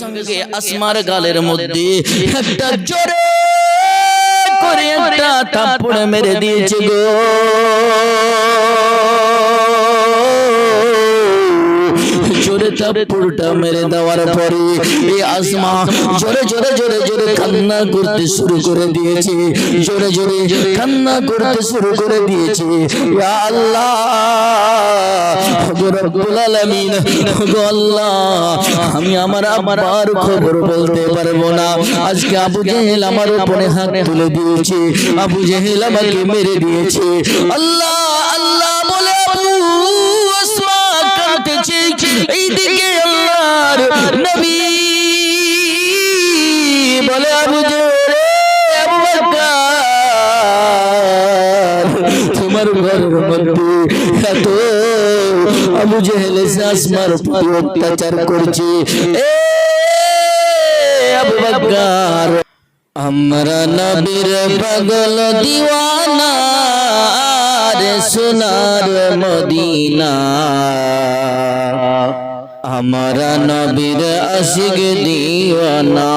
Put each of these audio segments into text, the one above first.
সঙ্গে আসমার গালের মধ্যে একটা জোরে করে একটা থাপ্পড় মেরে দিয়েছে গো। জোরে থাপ্পড়টা মেরে দেওয়ার পরে এই আসমা জোরে জোরে জোরে জোরে কান্না করতে শুরু করে দিয়েছে, জোরে জোরে কান্না করতে শুরু করে দিয়েছে। ইয়া আল্লাহ রব্বুল আলামিন, গো আল্লাহ, আমি আমার আব্বার খবর বলতে পারবো না। আজকে আবু জেহেল আমার উপরে হাত তুলে দিয়েছে, আবু জেহেল আমাকে মেরে দিয়েছে। আল্লাহ আল্লাহ বলে আবু আসমা কাঁদতেছে। এইদিকে আল্লাহর নবী বলে আবু জেহেল, আবু বকর, তোমার ঘরের মধ্যে এত আবু জেহেল আসমার প্রতি অত্যাচার করছে। এ আবু বকর, আমরা নবীর পাগল দিওয়ানা রে সোনার মদিনা, আমরা নবীর আশিক দিওয়ানা।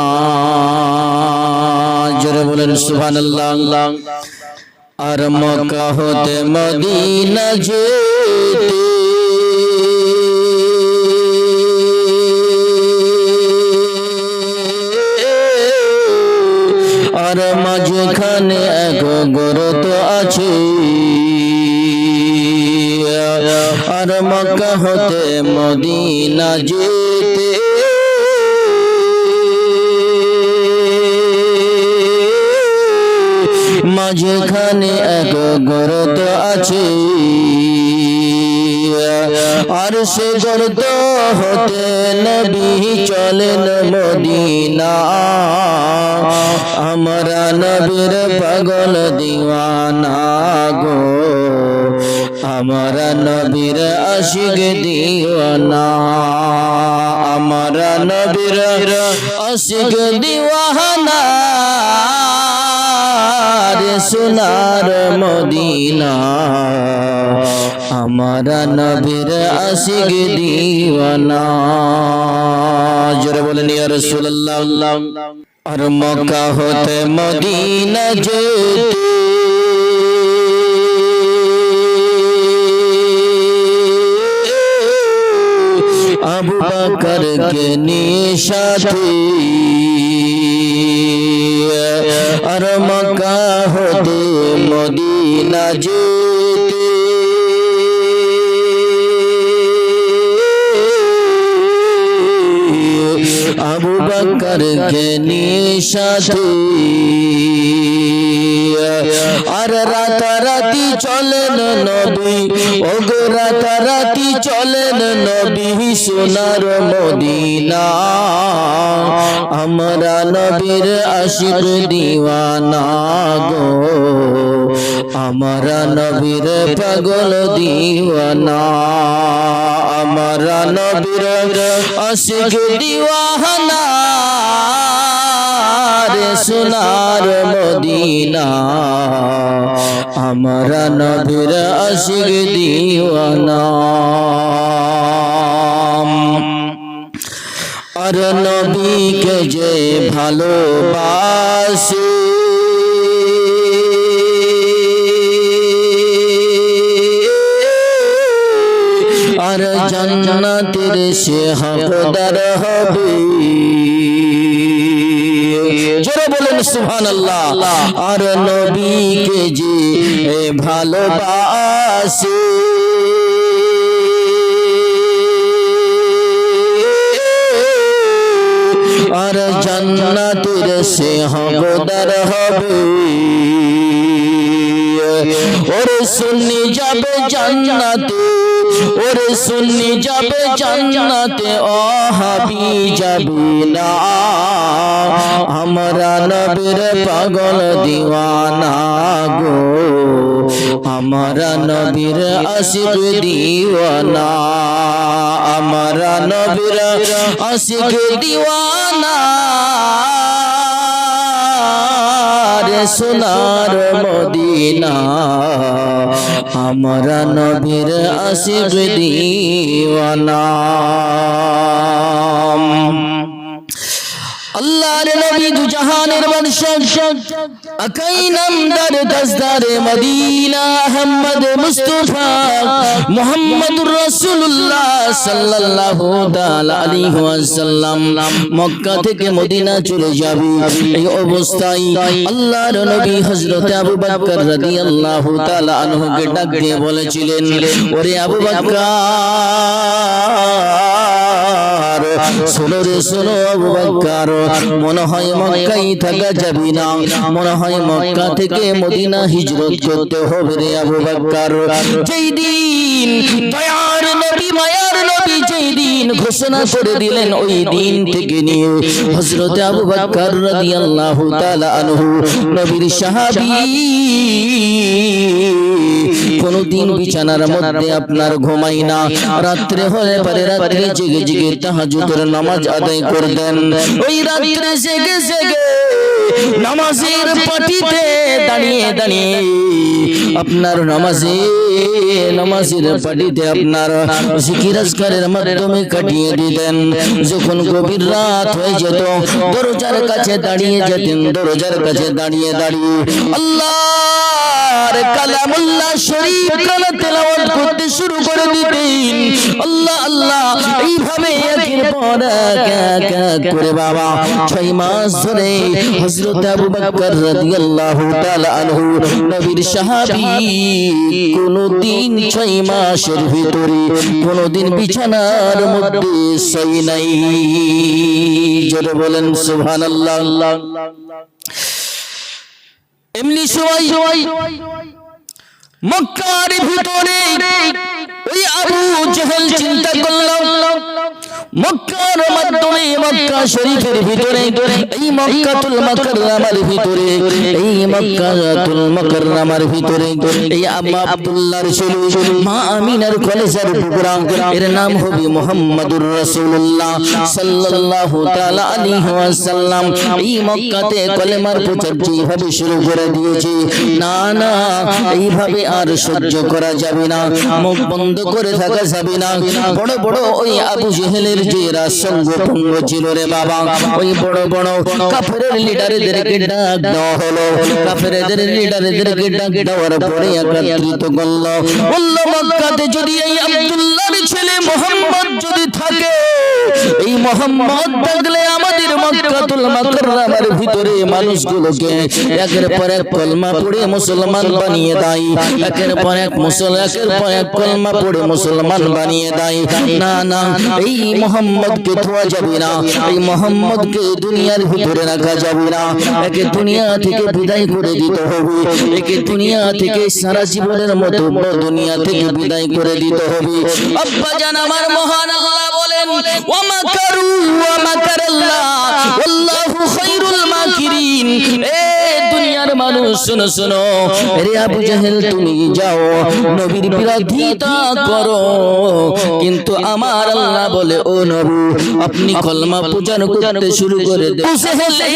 জোরে বলেন সুবহানাল্লাহ। আর মক্কা হতে মদিনা যেতে আর মাঝখানে এক গর্ত আছে, আর মক্কা হতে মদিনা যেতে মাঝখানে এক গর্ত আছে, আর সে গর্ত হতে নবী চলেন মদিনা, আমরা নবীর পাগল দিওয়ানা গো, আমরা নবীর আশিক দিওয়ানা, আমরা নবীর আশিক দিওয়ানা রে সোনার মদিনা, আমরা নবীর আশিক দিওয়ানা। জোরে বলেন ইয়া রাসূলুল্লাহ। আর মক্কা হতে মদিনা যেতে আবু বকর কে নিয়ে সাথে, আর মক্কা হতে মদিনা যেতে আবু বকর কে নিয়ে সাথে, আর রাতারাতি চলেন নবী, ওগো রাতারাতি চলেন নবী সোনার মদিনা, আমরা নবীর আশিক দিওয়ানা গো, আমরা নবীর পাগল দিওয়ানা, আমরা নবীর আশিক দিওয়ানা রে সোনার মদিনা, আমরা নবীর আশিক দিওয়ানা। আর নবীকে যে ভালোবাসে আর জান্নাতের সে হকদার হবে। জোরে বলেন সুবহানাল্লাহ। আর নবীকে যে ভালোবাসে আর জান্নাতের সে হকদার হবে। ওরে সুন্নি যাবে জান্নাতে, ওরে সুন্নি যাবে জান্নাতে, ওহাবি যাবে না, আমরা নবীর পাগল দিওয়ানা গো, আমরা নবীর আশিক দিওয়ানা, আমরা নবীর আশিক দিওয়ানা রে সোনার মদিনা, আমরা নবীর আশিক দিওয়ানা। আল্লাহর নবী দু জাহানের বাদশা আকাই নামদার তাজদারে মদিনা আহমদ মুস্তাফা মুহাম্মদুর রাসূলুল্লাহ সাল্লাল্লাহু তাআলা আলাইহি ওয়াসাল্লাম মক্কা থেকে মদিনা চলে যাবে। এই অবস্থায় আল্লাহর নবী হযরত আবু বকর রাদিয়াল্লাহু তাআলা আনহুকে ডাক দিয়ে বলেছিলেন, ওরে আবু বকর, শোনো রে শোনো আবু বকর, মনে হয় মক্কায় থাকা যাবে না, মনে হয় মক্কা থেকে মদিনা হিজরত করতে হবে রে আবু বকর। যেই দিন দয়ার নবী মায়ার নবী যেই দিন ঘোষণা করে দিলেন, ওই দিন থেকে নিয়ে হযরত আবু বকর রাদিয়াল্লাহু তাআলা আনহু নবীর সাহাবী কোনদিন বিছানার মধ্যে আপনার ঘুমাই না, রাত্রে হলে পরে রাত্রে জেগে জেগে তাহাজ্জুদের নামাজ আদায় করতেন। ওই রাত্রে জেগে জেগে নামাজের পাটিতে দাঁড়িয়ে দাঁড়িয়ে আপনার নামাজের পাটিতে আপনার জিকির আজকারের মাধ্যমে কাটিয়ে দিতেন। যখন গভীর রাত হয়ে যেত দরজার কাছে দাঁড়িয়ে যেতেন, দরজার কাছে দাঁড়িয়ে দাঁড়িয়ে আল্লাহর কালামুল্লাহ শরীফ কালা তেলাওয়াত করতে শুরু করে দিতেন। আল্লাহ আল্লাহ এইভাবে একের পর এক করে বাবা 6 মাস ধরে হযরত আবু বকর রাদিয়াল্লাহু তাআলা আনহু নবীর সাহাবী কোনদিন 6 মাসের ভিতরে কোনদিন বিছানার মধ্যে শুই নাই। জোরে বলেন সুবহানাল্লাহ। এমনি সময় মক্কার ভিতরে ওই আবু জেহেল চিন্তা করলো, মক্কার মাধ্যমে মক্কা শরীফের ভিতরে এই মক্কাতুল মুকাররমার ভিতরে এই মক্কাতুল মুকাররমার ভিতরে এই আম্মা আব্দুল্লাহর ছেলে মা আমিনার কলেজার টুকরা, এর নাম হবে মুহাম্মাদুর রাসূলুল্লাহ সাল্লাল্লাহু তাআলা আলাইহি ওয়াসাল্লাম। এই মক্কাতে কলেমার প্রচার যেভাবে শুরু করে দিয়েছে, না না এইভাবে আর সহ্য করা যাবে না, মুখ বন্ধ করে থাকা যাবে না। বড় বড় ওই আবু জেহেলের যে রাজসংগঠন ছিল রে বাবা, ওই বড় বড় কাফেরের লিডারদেরকে ডাক দেওয়া হলো। কাফেরদের লিডারদেরকে ডাক দেওয়ার পরে একত্রিত করলো, বলল মক্কাতে যদি এই আব্দুল্লাহর ছেলে মুহাম্মদ যদি থাকে, এই মুহাম্মদ থাকলে আমাদের মক্কাতুল মুকাররমার ভিতরে মানুষগুলোকে একের পর এক কলমা পড়ে মুসলমান বানিয়ে দেয়, একের পর এক কলমা পড়ে মুসলমান বানিয়ে দেয়। না না এই মুহাম্মদকে ধোয়া যাবে না, এই মুহাম্মদকে দুনিয়ার ভিতরে রাখা যাবে না, একে দুনিয়া থেকে বিদায় করে দিতে হবে, একে দুনিয়া থেকে সারা জীবনের মতো দুনিয়া থেকে বিদায় করে দিতে হবে। আব্বা জান আমার মহান আল্লাহ বলেন, ওয়া মাকারু ওয়া মাকারাল্লাহ আল্লাহু খায়রুল মাকিরিন। এ দুনিয়ার মানুষ শোনো শোনো, রে আবু জেহেল তুমি যাও নবীর বিরোধিতা করো, কিন্তু আমার আল্লাহ বলে, ও নবী আপনি কলমা প্রচার করতে শুরু করে দেন।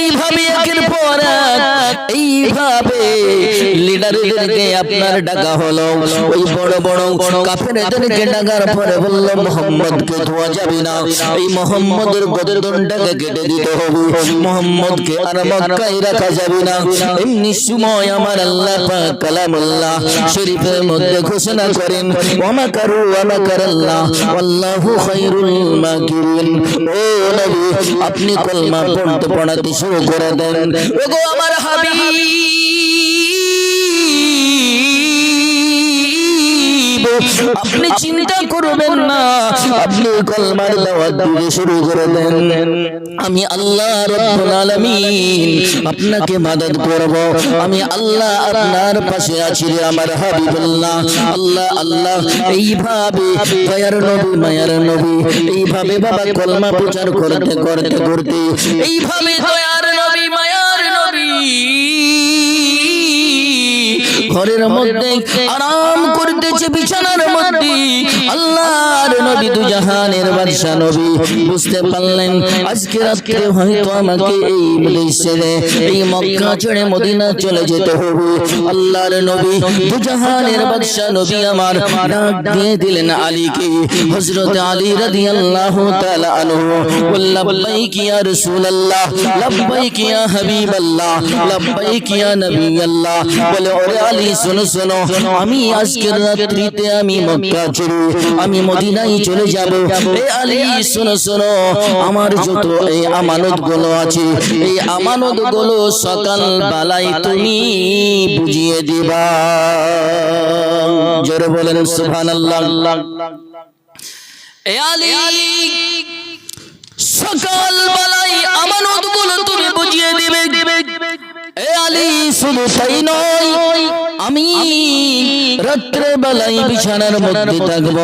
এইভাবে একের পর এইভাবে লিডারদেরকে আপনার ডাকা হলো। ওই বড় বড় কাফেরদেরকে ডাকার পরে বলল, মুহাম্মদকে ধোয়া যাবে না, এই মুহাম্মদের গর্দনটাকে কেটে দিতে হবে, মুহাম্মদকে আর মক্কায় রাখা যাবে না। এমনি সময় আমার আল্লাহ পাক কালামুল্লাহ শরীফের মধ্যে ঘোষণা করেন, ওয়া মাকারু ওয়া মাকারাল্লাহ আল্লাহু খায়রুল মাকিরিন। ও নবী আপনি কলমা পড়তে শুরু করে দেন। ওগো আমার হাবিব, আপনি চিন্তা করবেন না, আপনি কলমার দাওয়াত দিতে শুরু করে দেন, আমি আল্লাহ রাব্বুল আলামিন আপনাকে মাদদ করব, আমি আল্লাহ আপনার পাশে আছি রে আমার হাবিবুল্লাহ। আল্লাহ আল্লাহ এইভাবে দয়ার নবী মায়ার নবী এইভাবে বাবা কলমা প্রচার করতে করতে করতে এইভাবে দয়ার নবী মায়ার নবী ঘরের মধ্যে আরাম করতেছে বিছানার মধ্যে। আল্লাহর নবী দু জাহানের বাদশা নবী বুঝতে পারলেন আজকে রাত্রে হয়তো আমাকে এই ছেড়ে এই মক্কা ছেড়ে মদিনা চলে যেতে হবে। আল্লাহর নবী দু জাহানের বাদশা নবী আমার ডাক দিয়ে দিলেন আলীকে। হযরত আলী রাদিয়াল্লাহু তাআলা আনহু লাব্বাইক ইয়া রাসূলুল্লাহ, লাব্বাইক ইয়া হাবিবাল্লাহ, লাব্বাইক ইয়া নবিয়াল্লাহ। বলে ওরে আলী শোনো শোনো, আমি আজকের রাত্রিতে আমি মক্কা ছেড়ে আমি মদিনায় চলে যাব। এ আলী শোনো শোনো, আমার যত এই আমানত গুলো আছে এই আমানত গুলো সকাল বেলায় তুমি বুঝিয়ে দিবা। জোরে বলেন সুবহানাল্লাহ। এ আলী সকাল বেলায় আমানত গুলো তুমি বুঝিয়ে দিবে। এ আলী শুধু তাই নয়, আমি রাত্রে বেলায় বিছানার মধ্যে থাকবো।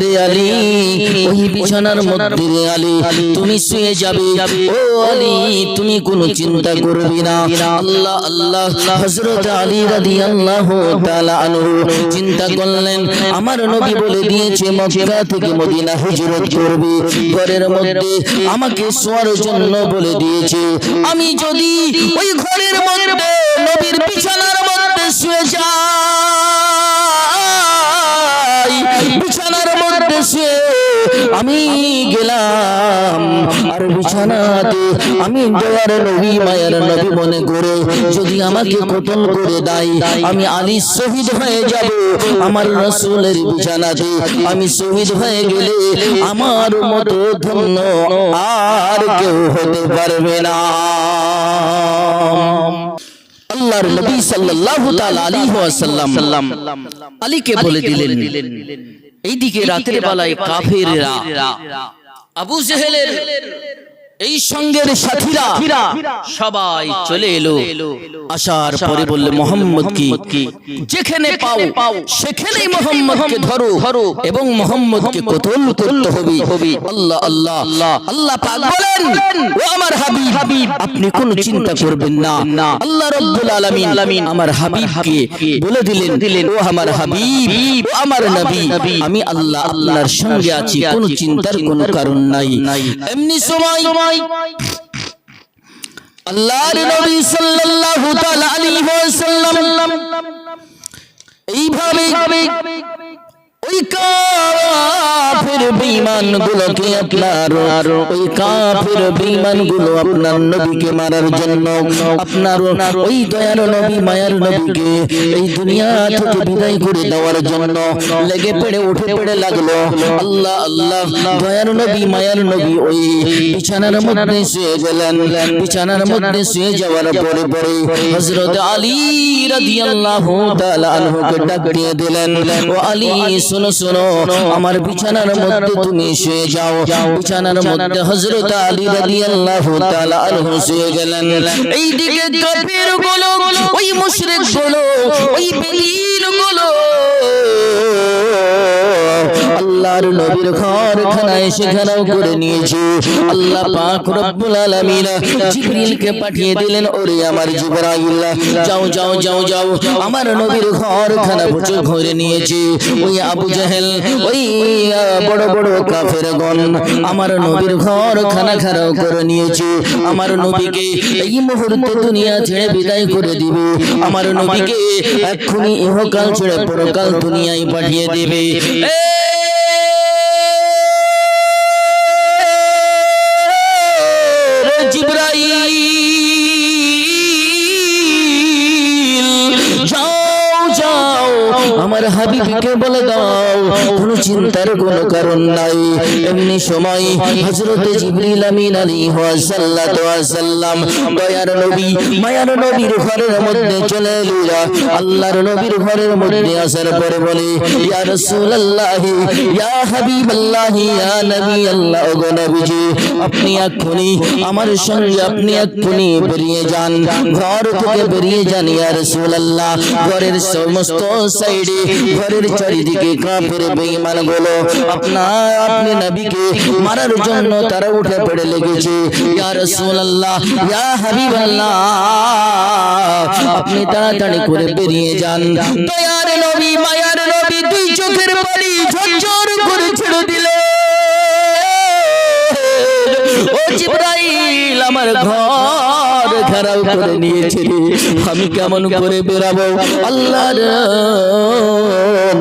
রে আলী ওই বিছানার মধ্যে রে আলী তুমি শুয়ে যাবে। ও আলী তুমি কোনো চিন্তা করবি না। আল্লাহ আল্লাহ। হযরত আলী রাদিয়াল্লাহু তাআলা আনহু চিন্তা করলেন আমার নবী বলে দিয়েছে মক্কা থেকে মদিনা হিজরত করবে, ঘরের মধ্যে আমাকে শোয়ার জন্য বলে দিয়েছে। আমি যদি ওই ঘরের মধ্যে নবীর বিছানার মধ্যে শুয়ে যাই, বিছানার মধ্যে শুয়ে আমি গেলাম আর বিছানাতে আমি দয়ার নবী মায়ের নবী মনে করে যদি আমাকে কতল করে দেয় আমি আলী শহীদ হয়ে যাব। আমার রাসূলের বিছানাতে আমি শহীদ হয়ে গেলে আমার মতো ধন্য আর কেউ হতে পারবে না। আল্লাহর নবী সাল্লাল্লাহু তাআলা আলাইহি ওয়াসাল্লাম আলীকে বলে দিলেন এইদিকে রাতের বেলায় কাফেররা আবু জেহেলের এই সঙ্গের সাথীরা সবাই চলে এলো। আসার পরে বললে মুহাম্মদ কি যেখানে পাও সেখানেই মুহাম্মদকে ধরো এবং মুহাম্মদকে কতল করতে হবে। আল্লাহ আল্লাহ। আল্লাহ পাক বলেন ও আমার হাবিব আপনি কোনো চিন্তা করবেন না। আল্লাহ রাব্বুল আলামিন আমার হাবিবকে বলে দিলেন ও আমার হাবিব ও আমার নবী আমি আল্লাহ আল্লাহর সঙ্গে আছি, কোনো চিন্তার কোনো কারণ নাই। এমনি সময় আল্লাহর নবী সাল্লাল্লাহু তাআলা আলাইহি ওয়াসাল্লাম এইভাবে ওই কাফির বেঈমান গুলোকে আপনার ওই কাফির বেঈমান গুলো আপনার নবীকে মারার জন্য আপনার ওই দয়ার নবী মায়ার নবীকে এই দুনিয়া থেকে বিদায় করে দেওয়ার জন্য লেগে পড়ে উঠে পড়ে লাগলো। আল্লাহ আল্লাহ। দয়ার নবী মায়ার নবী ওই বিছানার মধ্যে শুয়ে গেলেন। বিছানার মধ্যে শুয়ে যাওয়ার পরে পরে হযরত আলী রাদিয়াল্লাহু তাআলা আনহুকে ডাক দিয়ে দিলেন ও আলী শোনো শোনো, আমার বিছানার মধ্যে তুমি শুয়ে যাও। বিছানার মধ্যে হযরত আলী রাদিয়াল্লাহু তাআলা আনহু শুয়ে গেলেন। এইদিকে কাফির গুলো ওই মুশরিক গুলো ওই বেঈন গুলো আল্লাহর নবীর ঘরখানায় সেখানেও করে নিয়েছে। আল্লাহ পাক রব্বুল আলামিন জিবরিলকে পাঠিয়ে দিলেন ওরে আমার জিবরাইল যাও যাও যাও যাও আমার নবীর ঘরখানা বুঝে ঘরে নিয়েছে ওই আবু জেহেল ওই বড় বড় কাফেরগণ আমার নবীর ঘরখানা খারাপ করে নিয়েছে। আমার নবীকে এই মুহূর্তে দুনিয়া ছেড়ে বিদায় করে দিবে। আমার নবীকে এক্ষুনি ইহকাল ছেড়ে পরকাল দুনিয়ায় পাঠিয়ে দেবে। জিবরাইল যাও যাও আমার হাবিবকে বলে দাও কোনো চিন্তার কোনো কারণ নাই। এমনি সময় হযরতে জিবরিল আমিন আলাইহি ওয়াসাল্লাম দয়ার নবী মায়ার নবীর ঘরের মধ্যে চলে এলো। আল্লাহর নবীর ঘরের মধ্যে আসার পরে বলে ইয়া রাসূলুল্লাহ ইয়া হাবিবাল্লাহ ইয়া নবী আল্লাহ গো নবীজি আপনি এক্ষুনি আমার সঙ্গে আপনি এক্ষুনি বেরিয়ে যান, ঘর থেকে বেরিয়ে যান ইয়া রাসূলুল্লাহ। ঘরের সমস্ত সাইড সঙ্গে ঘরের চারিদিকে কাফের বেঈমানগুলো আপনি নবীকে মারার জন্য তারা উঠে পড়ে লেগেছে। ইয়া রাসূলুল্লাহ, ইয়া হাবিবাল্লাহ, আপনি তাড়াতাড়ি করে বেরিয়ে যান। দয়ার নবী, মায়ার নবী দুই চোখের পানি ঝরঝর করে ছেড়ে দিলে, ও জিবরাইল, আমার ঘর ঘেরাও করে নিয়েছে, আমি কেমন করে বেরাবো? আল্লাহর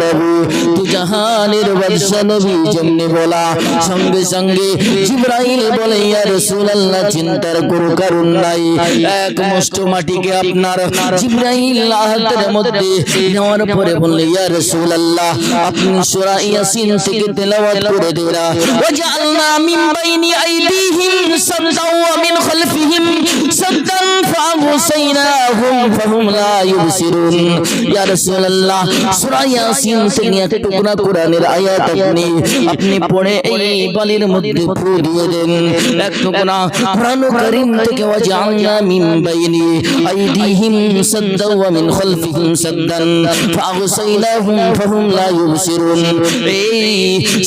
নবী তু জাহানের বাদশা নবী যেমনি বলা, সঙ্গে সঙ্গে জিবরাইল বলে, ইয়া রাসূলুল্লাহ, চিন্তার কোনো কারণ নাই। এক মুষ্ঠ মাটিকে আপনার জিবরাইল হাতের মধ্যে নেওয়ার পরে বললে, ইয়া রাসূলুল্লাহ, আপনি সূরা ইয়াসিন থেকে তেলাওয়াত করে দিন। ওয়াজআলনা মিন বাইনি আইদিহিম সাদ্দান ওয়া মিন খালফিহিম সাদ্দান ফাগশাইনাহুম ফাহুম লা ইউবসিরুন। ইয়া রাসূলুল্লাহ, সূরা ইয়াসিন থেকে একটা টুকরা কোরআনের আয়াত আপনি পড়ে এই বালির মধ্যে ফু দিয়ে দেন। এক টুকরা কোরআন কারীম থেকে, ওয়াজআলনা মিন বাইনি আইদিহিম সাদ্দান ওয়া মিন খালফিহিম সাদ্দান ফাগশাইনাহুম ফাহুম লা ইউবসিরুন। এই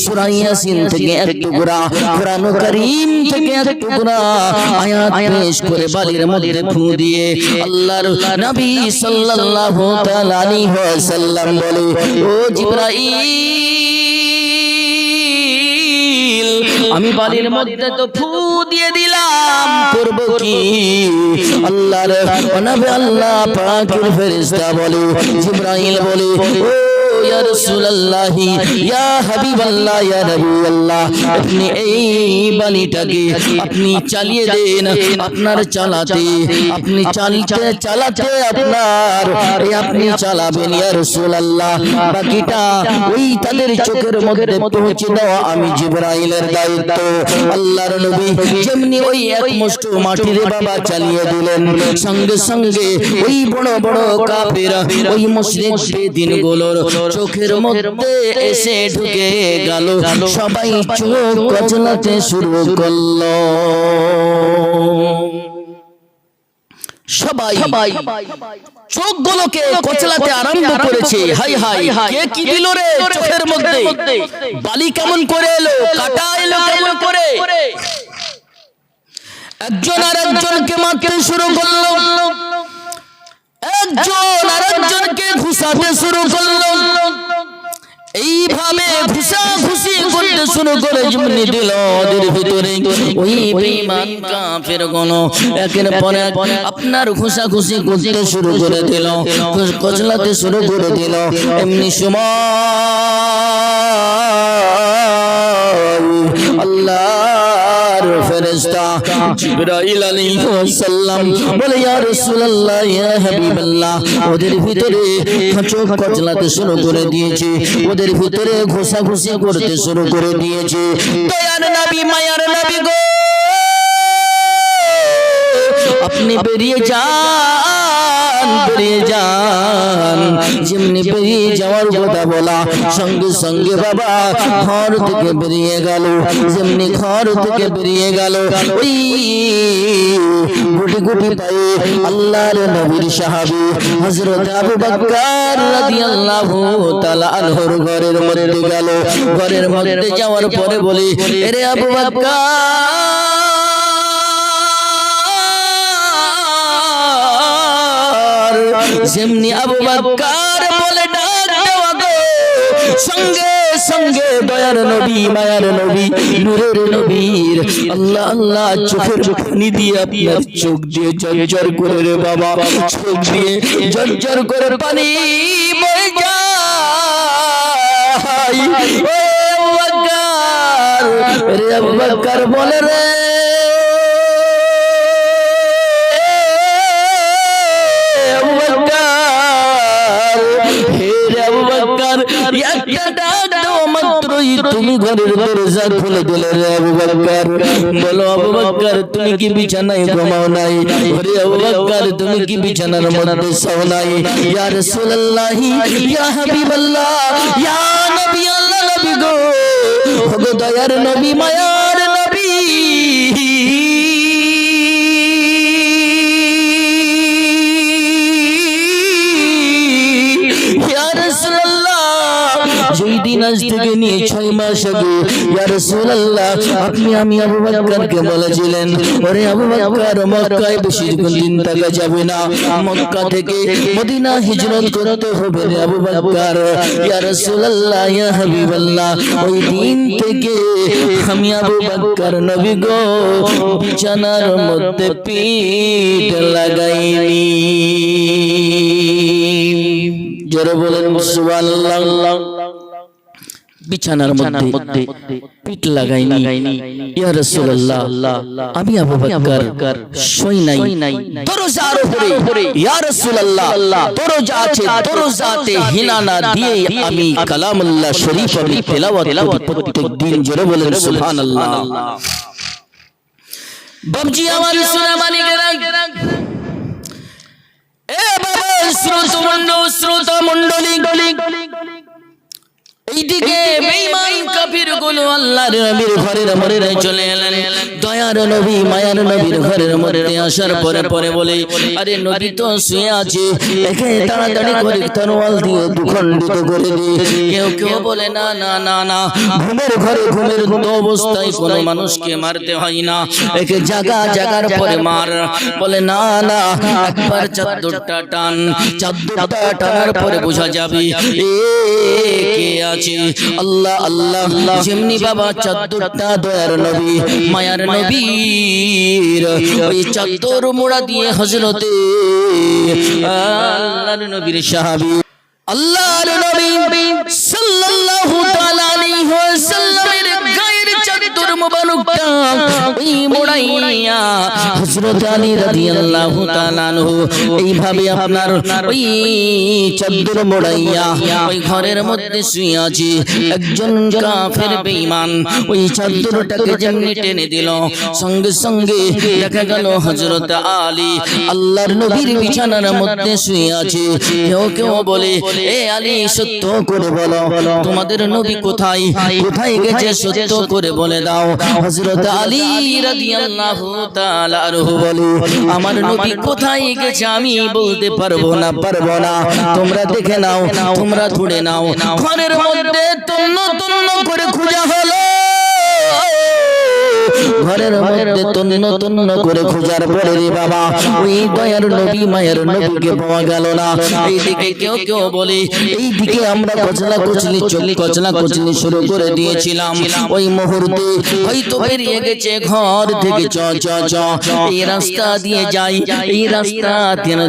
সূরা ইয়াসিন থেকে এক টুকরা কোরআন কারীম থেকে এক টুকরা আয়াত পেশ করে বালির মধ্যে ফু দিয়ে আল্লাহর নবী সাল্লাল্লাহু তাআলা আলাইহি ওয়াসাল্লাম বলে, ও জিবরাইল, আমি বালির মধ্যে তো ফু দিয়ে দিলাম, করব কি? আল্লাহর নবী আল্লাহ পাকের ফেরেশতা বলে, জিবরাইল বলে, ও ইয়া রাসূলুল্লাহ, ইয়া হাবিবাল্লাহ, ইয়া নবিয়াল্লাহ, আপনি এই বালিটাকে আপনি চালিয়ে দেন। আপনার চালাতে, আপনি চালাতে আপনি চালাবেন ইয়া রাসূলুল্লাহ। বাকিটা ওই তাদের চোখের মধ্যে পৌঁছে দেওয়া আমি জিবরাইলের দায়িত্ব। আল্লাহর নবী যেমনি ওই এক মুষ্ঠ মাটিরে বাবা চালিয়ে দিলেন, সঙ্গে সঙ্গে ওই বড় বড় কাফেররা, ওই মুশরিক বেদিনগুলোর চোখের মধ্যে এসে ঢুকে গেল। সবাই চোখ কচলাতে শুরু করলো। সবাই চোখগুলোকে কচলাতে আরম্ভ করেছে। হাই হাই, কে কি দিল রে চোখের মধ্যে? বালি কেমন করে এলো? কাটা এলো কেমন করে? একজন আর একজনকে মারতে শুরু করলো, একজন আর একজনকে ঘুষাতে শুরু করলো। এইভাবে ঘুষাঘুষি করতে শুরু করে যেমনি দিল ওদের ভিতরে ওই বেঈমান কাফেরগুলো একের পর এক আপনার ঘুষাঘুষি করতে শুরু করে দিল, কচলাতে শুরু করে দিল। এমনি সময় আল্লাহর ফেরেশতা জিবরাইল আলাইহিস সালাম বলে, ইয়া রাসূলুল্লাহ, ইয়া হাবিবাল্লাহ, ওদের ভিতরে চোখ কচলাতে শুরু করে দিয়েছে, ওদের ভিতরে ঘোষাঘুষি করতে শুরু করে দিয়েছে। দয়ার নবী, মায়ার নবী গো, আপনি বেরিয়ে যান, বেরিয়ে যান। যেমনি বেরিয়ে যাওয়ার কথা বলা, সঙ্গে সঙ্গে বাবা ঘর থেকে বেরিয়ে গেল। যেমনি ঘর থেকে বেরিয়ে গেল, ওই গুটি গুটি পায়ে আল্লাহর নবীর সাহাবী হযরত আবু বকর রাদিয়াল্লাহু তাআলা আনহুর ঘরের মধ্যে গেল। ঘরের মধ্যে যাওয়ার পরে বলে, এরে আবু বকর, যেমনি আবু বকর বলে ডাক দেওয়া গো, সঙ্গে সঙ্গে দয়ার নবী, মায়ার নবী, নূরের নবীর আল্লাহ আল্লাহ চোখের পানি দিয়ে আপনার চোখ দিয়ে ঝরঝর করে রে বাবা, চোখ দিয়ে ঝরঝর করে পানি বয়ে যায়। ও আবু বকর, রে আবু বকর বলে, রে তুমি ঘরের দরজা খুলে দিলে রে আবু বকর। বলো আবু বকর, তুমি কি বিছানায় ঘুমাও নাই? রে আবু বকর, তুমি কি বিছানার মধ্যে শোও নাই? ইয়া রাসূলুল্লাহ, ইয়া হাবিবাল্লাহ, ইয়া নবী আল্লাহ, নবী গো, ওগো দয়ার নবী, মায়ার নবী, ইয়া রাসূলুল্লাহ, নিয়ে 6 মাস আগে ইয়া রাসূলুল্লাহ আপনি আমি আবু বকরকে বলেছিলেন ওরে আবু বকর মক্কায় বেশি দিন থাকা যাবে না মক্কা থেকে মদিনা হিজরত করতে হবে রে আবু বকর ইয়া রাসূলুল্লাহ ইয়া হাবিবাল্লাহ ওই দিন থেকে আমি আবু বকর নবী গো বিছানার মধ্যে পিঠ লাগাইনি জোরে বলেন সুবহানাল্লাহ বিছানার মধ্যে পিঠ লাগাইনি ইয়া রাসূলুল্লাহ আমি আবু বকর শুই নাই দরজার উপরে ইয়া রাসূলুল্লাহ দরজা আছে দরজাতে হিলানা দিয়ে আমি কালামুল্লাহ শরীফ আমি তেলাওয়াত করি প্রত্যেক দিন জোরে বলেন সুবহানাল্লাহ বাবজি আমার সোনা মানিকেরা এ বাবা শ্রোতা মণ্ডলী এইদিকে বেঈমান কাফির গুলো আল্লাহর নবীর ঘরের মধ্যে চলে এলেন দয়ার নবী মায়ার নবীর ঘরের মধ্যে আসার পরে বলে আরে নবী তো শুয়ে আছে একে তাড়াতাড়ি করে তরোয়াল দিয়ে দুখণ্ডিত করে দে কেউ বলে না ঘুমের ঘরে ঘুমের অবস্থায় কোনো মানুষকে মারতে হয় না একে জাগার পরে মার বলে না একবার চাদরটা টানার পরে বোঝা যাবে কে আল্লাহ যেমনি বাবা চাদরটা দয়ার নবী মায়ার নবীর ওই চাদর মোড়া দিয়ে হযরতে আল্লাহর নবীর সাহাবী আল্লাহর নবী সাল্লাল্লাহু তাআলা আলাইহি ওয়াসাল্লামের গায়ের চাদর মোবারকটা ওই মোড়াইয়া হযরত আলী রাদিয়াল্লাহু তাআলা আনহু এইভাবে আপনার ওই চাদর মোড়াইয়া ওই ঘরের মধ্যে শুয়ে আছে একজন কাফের বেঈমান ওই চাদরটাকে যেমনি টেনে দিল সঙ্গে দেখা গেল হযরত আলী আল্লাহর নবীর বিছানার মধ্যে শুয়ে আছে কেউ বলে এ আলী সত্য করে বলো তোমাদের নবী কোথায় গেছে সত্য করে বলে দাও হযরত আলী রাদিয়াল্লাহু তাআলা আনহু বলে আমার নবী কোথায় গেছে আমি বলতে পারবো না তোমরা দেখে নাও তোমরা ধরে নাও ঘরের মধ্যে তন্ন করে খোঁজা হলো ঘরের মধ্যে তন্ন না করে খোঁজার পরে রে বাবা ওই দয়ার নবী মায়ের নবীকে পাওয়া গেল না এইদিকে কেউ বলে এইদিকে আমরা কচলা কুচলি শুরু করে দিয়েছিলাম ওই মুহূর্তে হয়তো বেরিয়ে গেছে ঘর থেকে চ এই রাস্তা দিয়ে যাই এই রাস্তা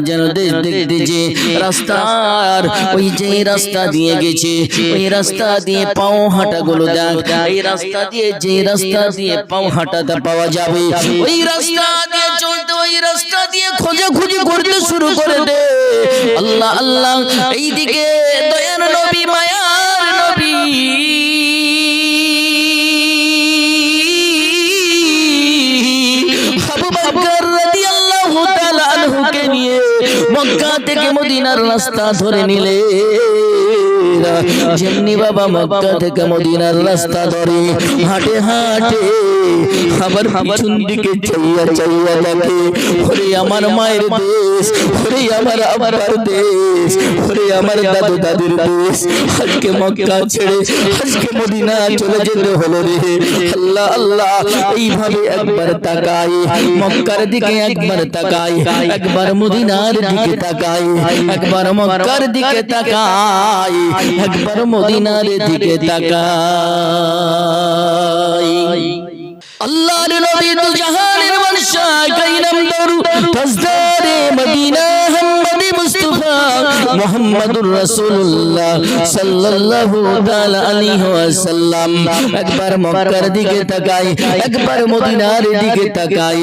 যেন দেখতে যে রাস্তার ওই যে রাস্তা দিয়ে গেছে ওই রাস্তা দিয়ে পাও হাঁটা গুলো দেখ এই রাস্তা দিয়ে যে রাস্তা দিয়ে পাও হাঁটাতে পাওয়া যাবে ওই রাস্তা দিয়ে চলতে ওই রাস্তা দিয়ে খোঁজাখুঁজি করতে শুরু করে দে আল্লাহ এইদিকে দয়ার নবী মায়ার নবী আবু বকর রাদিয়াল্লাহু তাআলা আনহুকে নিয়ে মক্কা থেকে মদিনার রাস্তা ধরে নিলে যেমনি বাবা মক্কা থেকে মদিনার রাস্তা ধরে হাঁটে আবার পিছন দিকে চাইয়া দেখে ওরে আমার মায়ের দেশ ওরে আমার আব্বার দেশ ওরে আমার দাদুর দেশ আজকে মক্কা ছেড়ে আজকে মদিনা চলে যেতে হলো রে আল্লাহ এইভাবে একবার তাকাই মক্কার দিকে একবার তাকাই একবার মদিনার দিকে তাকাই একবার মক্কার দিকে তাকাই একবার মদিনার দিকে তাকাই আল্লাহর নবী দু জাহানের বাদশা কাইনাম দরু তাজদারে মদিনা মুহাম্মদ মুস্তাফা মুহাম্মদুর রাসূলুল্লাহ সাল্লাল্লাহু তাআলা আলাইহি ওয়াসাল্লাম একবার মক্কার দিকে তাকাই একবার মদিনার দিকে তাকাই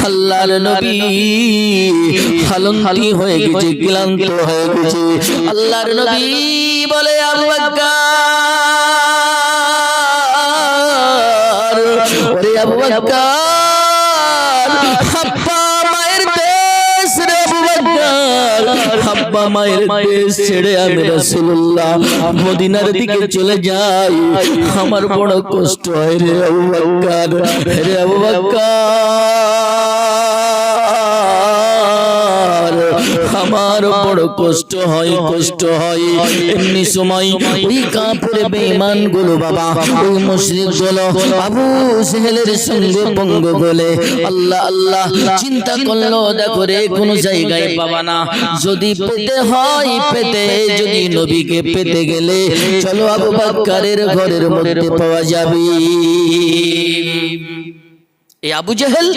আল্লাহর নবী হালন্তি হয়ে গেছে ক্লান্ত হয়ে গেছে আল্লাহর নবী বলে আবু বকর ওরে আবু বকর আব্বা মায়ের দেশ রে আবু বকর আব্বা মায়ের দেশ ছেড়ে আমি রাসূলুল্লাহ মদিনার দিকে চলে যাই আমার বড় কষ্ট হয় রে আবু বকর রে আবু বকর আমার বড় কষ্ট হয় কষ্ট হয়। এমনি সময় ওই কাফের বেঈমান গুলো বাবা ওই মুশরিক গুলো আবু জেহেলের সঙ্গে পঙ্গ বলে আল্লাহ আল্লাহ চিন্তা করলো দেখো রে কোন জায়গায় পাবা না, যদি পেতে হয় পেতে, যদি নবীকে পেতে গেলে চলো আবু বকরের ঘরের মধ্যে পাওয়া যাবে। এই আবু জেহেল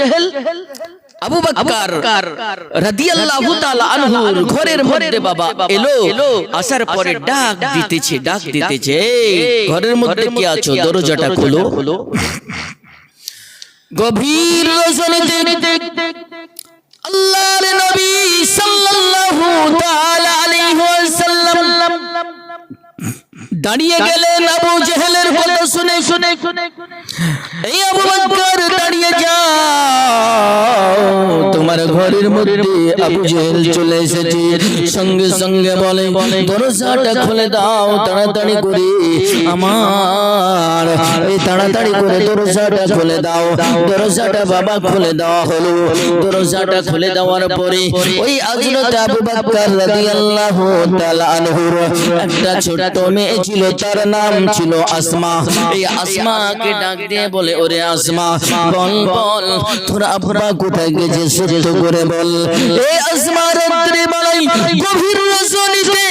আবু বকর রাদিয়াল্লাহু তাআলা আনহুর ঘরের মধ্যে বাবা এলো, আসার পরে ডাক দিতেছে ঘরের মধ্যে কি আছো, দরজাটা খোলো। গভীর রজনীতে আল্লাহর নবী সাল্লাল্লাহু তাআলা আলাইহি ওয়াসাল্লাম দাঁড়িয়ে গেলেন আবু জেহেলের কথা শুনে শুনে। এই আবু বকর দাঁড়িয়ে যাও, তোমার ঘরের মধ্যে আবু জেহেল চলে এসেছে। সঙ্গে সঙ্গে বলে দরজাটা খুলে দাও তাড়াতাড়ি করে, আমার এই তাড়াতাড়ি করে দরজাটা খুলে দাও। দরজাটা বাবা খুলে দেওয়া হলো। দরজাটা খুলে দেওয়ার পরে ওই হযরত আবু বকর রাদিয়াল্লাহু তাআলা আনহুর একটা ছোট মেয়ে ছিল, তার নাম ছিল আসমা। এই আসমাকে ডাক দিয়ে বলে ওরে আসমা বল বল তোর আব্বা কোথায় গেছে সত্য করে বল। এই আসমা রাত্রি বেলায় গভীর রজনীতে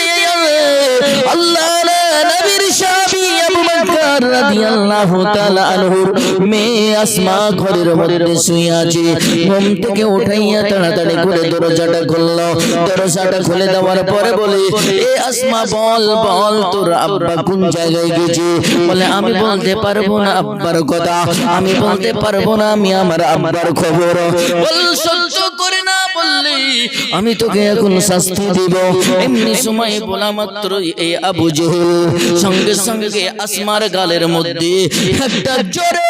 আল্লাহর নবীর সাহাবী আবু বকর রাদিয়াল্লাহু তাআলা আনহুর মেয়ে আসমা ঘরের মধ্যে শুয়ে আছে। ঘুম থেকে উঠাইয়া তাড়াতাড়ি করে দরজাটা খুললো। দরজাটা খুলে দেওয়ার পরে বলে এ আসমা বল বল তোর আব্বা কোন জায়গায় গেছে। বলে আমি বলতে পারবো না আব্বার কথা, আমি বলতে পারবো না আমি আমার আব্বার খবর। বল সহ্য করে না বললে আমি তোকে এখন শাস্তি দিব। এমনি সময় বলা মাত্র এই আবু জেহেল সঙ্গে সঙ্গে আসমার গালের মধ্যে একটা জোরে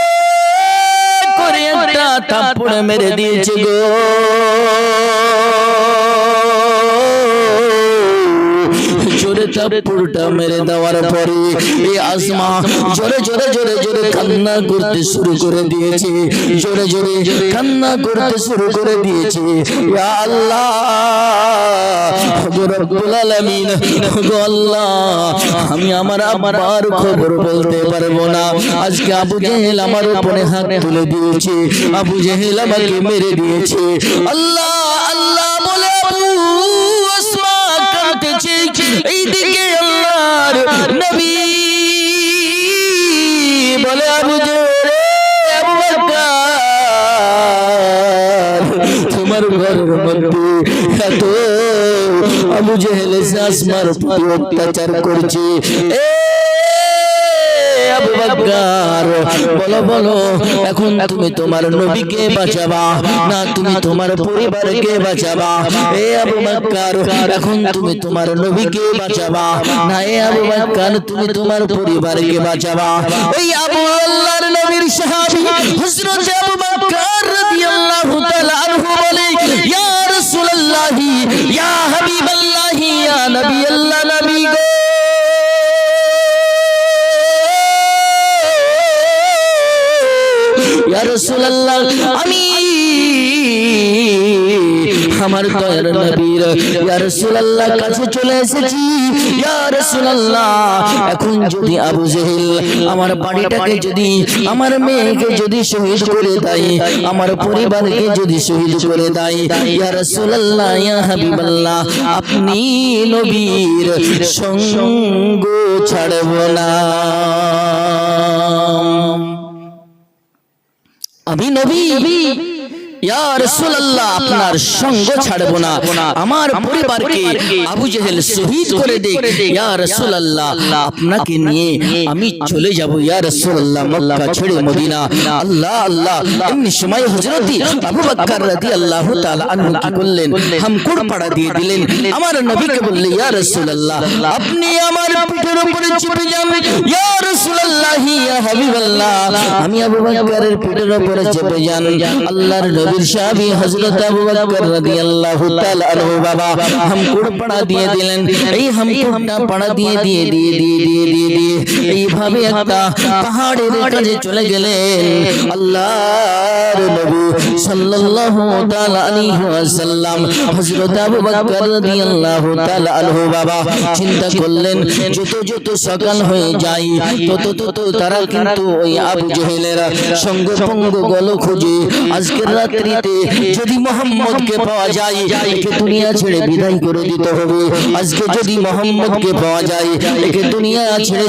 করে একটা থাপ্পড় মেরে দিয়েছে গো। জোরে থাপ্পড়টা মেরে দেওয়ার পরে এই আসমা জোরে জোরে জোরে জোরে কান্না করতে শুরু করে দিয়েছে। জোরে জোরে কান্না করতে শুরু করে দিয়েছে। ইয়া আল্লাহ রব্বুল আলামিন, গো আল্লাহ আমি আমার আব্বার খবর বলতে পারবো না। আজকে আবু জেহেল আমার উপরে হাত তুলে দিয়েছে, আবু জেহেল আমাকে মেরে দিয়েছে। আল্লাহ আল্লাহ বলে আবু আসমা কাঁদতেছে। এইদিকে আল্লাহর নবী বলে আবু জেহেল আবু বকর তোমার ঘরের মধ্যে এত আবু জেহেল আসমার প্রতি অত্যাচার করছে। আবু বকর বলো বলো এখন তুমি তোমার নবীকে বাঁচাবা না তুমি তোমার পরিবারকে বাঁচাবা? এ আবু বকর এখন তুমি তোমার নবীকে বাঁচাবা না এ আবু বকর তুমি তোমার পরিবারকে বাঁচাবা? ওই আবু আল্লাহর নবীর সাহাবী হযরত আবু বকর রাদিয়াল্লাহু তাআলা আনহু বলে ইয়া রাসূলুল্লাহ ইয়া হাবিবাল্লাহ ইয়া নবী আল্লাহ নবী গো ইয়া রাসূলুল্লাহ আমি আমার দয়ার নবীর ইয়া রাসূলুল্লাহ কাছে চলে এসেছি। ইয়া রাসূলুল্লাহ এখন যদি আবু জেহেল আমার বাড়িটাকে যদি আমার মেয়েকে যদি শহীদ করে দেয়, আমার পরিবারকে যদি শহীদ করে দেয়, ইয়া রাসূলুল্লাহ ইয়া হাবিবাল্লাহ আপনি নবীর সঙ্গ ছাড়ব না। আমি নবী ইয়া রাসূলুল্লাহ আপনার সঙ্গ ছাড়ব না, আমার পরিবারকে আবু জেহেল শহীদ করে দেখ। ইয়া রাসূলুল্লাহ আপনাকে নিয়ে আমি চলে যাব ইয়া রাসূলুল্লাহ মক্কা ছেড়ে মদিনা। আল্লাহ আল্লাহ এমনি সময় হযরত আবু বকর রাদিয়াল্লাহু তাআলা আনহু কি করলেন হামকুড় পাড়া দিয়ে দিলেন। আমার নবীকে বললেন ইয়া রাসূলুল্লাহ আপনি আমার পিঠের উপরে চেপে যান। ইয়া রাসূলুল্লাহ ইয়া হাবিবাল্লাহ আমি আবু বকরের পিঠের উপরে চেপে যান। আল্লাহর নবীর সাহাবী হযরত আবু বকর রাদিয়াল্লাহু তাআলা আনহু বাবা হামকুড় পাড়া দিয়ে দিলেন। এই হামকুড়টা পাড়া দিয়ে এইভাবে একটা পাহাড়ের কাছে চলে গেলেন। আল্লাহর নবী সাল্লাল্লাহু তাআলা আলাইহি ওয়াসাল্লাম হযরত আবু বকর রাদিয়াল্লাহু তাআলা আনহু বাবা চিন্তা করলেন, যত সকাল হয়ে যায় তত তারা কিন্তু ওই আবু জেহেলের সঙ্গ পঙ্গ গল খুঁজে আজকের রাত্রিতে যদি মুহাম্মদকে পাওয়া যায় একে দুনিয়া ছেড়ে বিদায় করে দিতে হবে। আজকে যদি মুহাম্মদকে পাওয়া যায় একে দুনিয়া ছেড়ে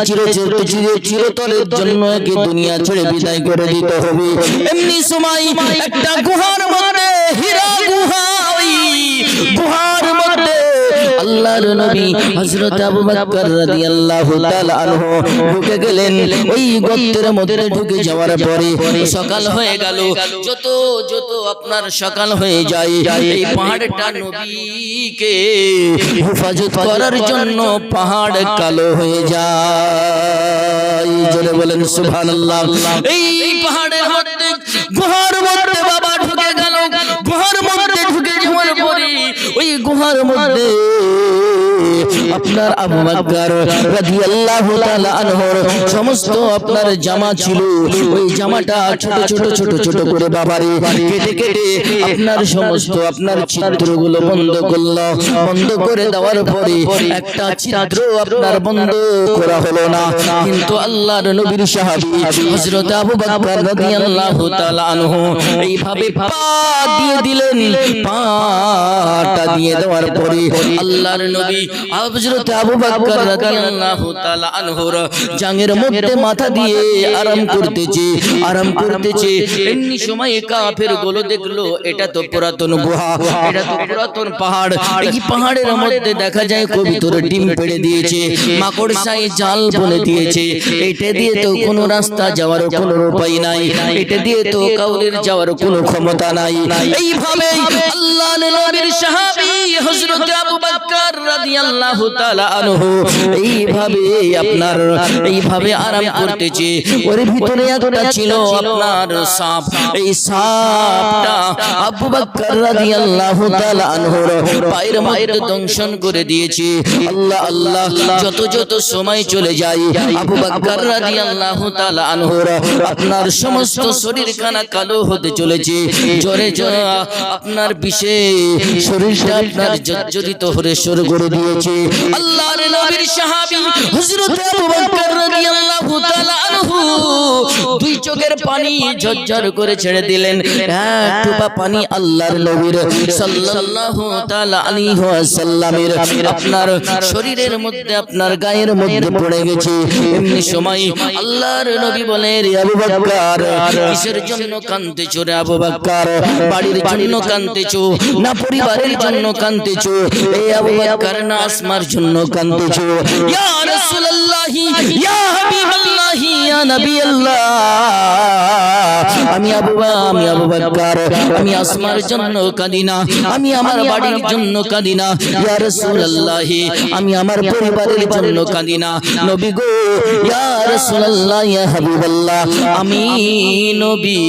চিরতরের জন্য একে দুনিয়া ছেড়ে বিদায় করে দিতে হবে। এমনি সময় একটা গুহার মধ্যে হীরা গুহা, ওই গুহার মধ্যে আল্লাহর নবী হযরত আবু বকর রাদিয়াল্লাহু তাআলা আনহু ঢুকে গেলেন। ওই গর্তের মধ্যে ঢুকে যাওয়ার পরে সকাল হয়ে গেল। যত আপনার সকাল হয়ে যায় এই পাহাড়টা নবীকে হেফাজত করার জন্য পাহাড় কালো হয়ে যায়। জোরে বলেন সুবহানাল্লাহ। এই পাহাড়ের মধ্যে গুহার মধ্যে বাবা ঢুকে গেল। গুহার মধ্যে ঢুকে যাওয়ার পরে ওই গুহার মধ্যে আপনার আবু বকর রাদিয়াল্লাহু তাআলা আনহুর সমস্ত আপনার জামা ছিল। ওই জামাটা ছোট করে বাবারে কেটে আপনার সমস্ত আপনার ছিদ্রগুলো বন্ধ করলো। বন্ধ করে দেওয়ার পরে একটা ছিদ্র আপনার বন্ধ করা হলো না। কিন্তু আল্লাহর নবীর সাহাবী হযরত আবু বকর রাদিয়াল্লাহু তাআলা আনহু এইভাবে পা দিয়ে দিলেন। পাটা দিয়ে দেওয়ার পরে আল্লাহর নবী হযরত আবু বকর রাদিয়াল্লাহু তাআলা আনহুর জাঙ্গের মধ্যে মাথা দিয়ে আরাম করতেছে। এমনি সময় কাফের গুলো দেখলো এটা তো পুরাতন গুহা, এটা তো পুরাতন পাহাড়। এই পাহাড়ের মধ্যে দেখা যায় কবুতর ডিম পেড়ে দিয়েছে, মাকড়সায় জাল বলে দিয়েছে। এটা দিয়ে তো কোনো রাস্তা যাওয়ার কোনো উপায় নাই, এটা দিয়ে তো কাউরের যাওয়ার কোনো ক্ষমতা নাই। এইভাবে আল্লাহর নবীর সাহাবী হযরত আবু বকর রাদিয়াল্লাহু তাআলা আনহু এইভাবে আরাম করতেছে। ওর ভিতরে একটা ছিল আপনার সাপ। এই সাপটা আবু বকর রাদিয়াল্লাহু তাআলা আনহুর পায়ের মধ্যে দংশন করে দিয়েছে। আল্লাহ যত সময় চলে যায় আবু বকর রাদিয়াল্লাহু তাআলা আনহুর আপনার সমস্ত শরীরখানা কালো হতে চলেছে। জ্বরে আপনার বিষে শরীরটা আপনার জর্জরিত হয়ে শুরু করে দিয়েছে। আল্লাহর নবীর সাহাবী হযরত আবু বকর রাদিয়াল্লাহু তাআলা আনহু দুই চোখের পানি ঝরঝর করে ছেড়ে দিলেন। এক টোপা পানি আল্লাহর নবীর সাল্লাল্লাহু তাআলা আলাইহি ওয়াসাল্লামের আপনার শরীরের মধ্যে আপনার গায়ের মধ্যে পড়ে গেছে। এমনি সময় আল্লাহর নবী বলেন, রে আবু বকর, কিসের জন্য কাঁদতেছো রে আবু বকর? বাড়ির জন্য কাঁদতেছো না পরিবারের জন্য কাঁদতেছো? এই আবু বকর না আসমার জন্য কাঁদতেছো? ইয়া রাসূলুল্লাহ, ইয়া হাবিবাল্লাহ, ইয়া নবী আল্লাহ, আমি আবু বকর, আমি আসমার জন্য কাঁদি না, আমি আমার বাড়ির জন্য কাঁদি না। ইয়া রাসূলুল্লাহ, আমি আমার পরিবারের জন্য কাঁদি না। নবী গো, ইয়া রাসূলুল্লাহ, ইয়া হাবিবাল্লাহ, আমি নবী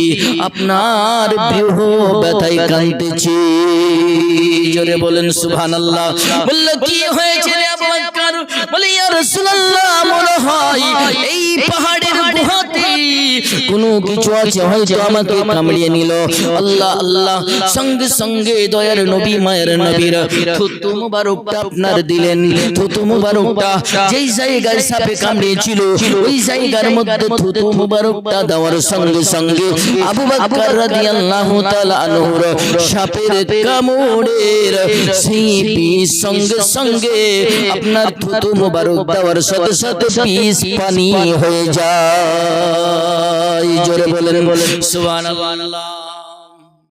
আপনার বিরহ ব্যথায় কাঁদতেছি। জোরে বলেন সুবহানাল্লাহ। বলল, কি হয়েছে রে আবু বকর? বলে, ইয়া রাসূলুল্লাহ, মনে হয় এই পাহাড়ের গুহাতে কোনো কিছু আছে, হয়তো আমাকে কামড়িয়ে নিল। আল্লাহ সঙ্গে সঙ্গে দয়ার নবী মায়ের নবীর থুতু মুবারকটা আপনার দিলেন। থুতু মুবারকটা যেই জায়গায় সাপে কামড়িয়েছিল ওই জায়গার মধ্যে থুতু মুবারকটা দেওয়ার সঙ্গে সঙ্গে আবু বকর রাদিয়াল্লাহু তাআলা আনহুর সাপের কামড়ের সিপি সঙ্গে সঙ্গে আপনার থুতু মুবারক দেওয়ার সাথে সাথে পিস পানি হয়ে যায়। জোরে বলেন সুবহানাল্লাহ।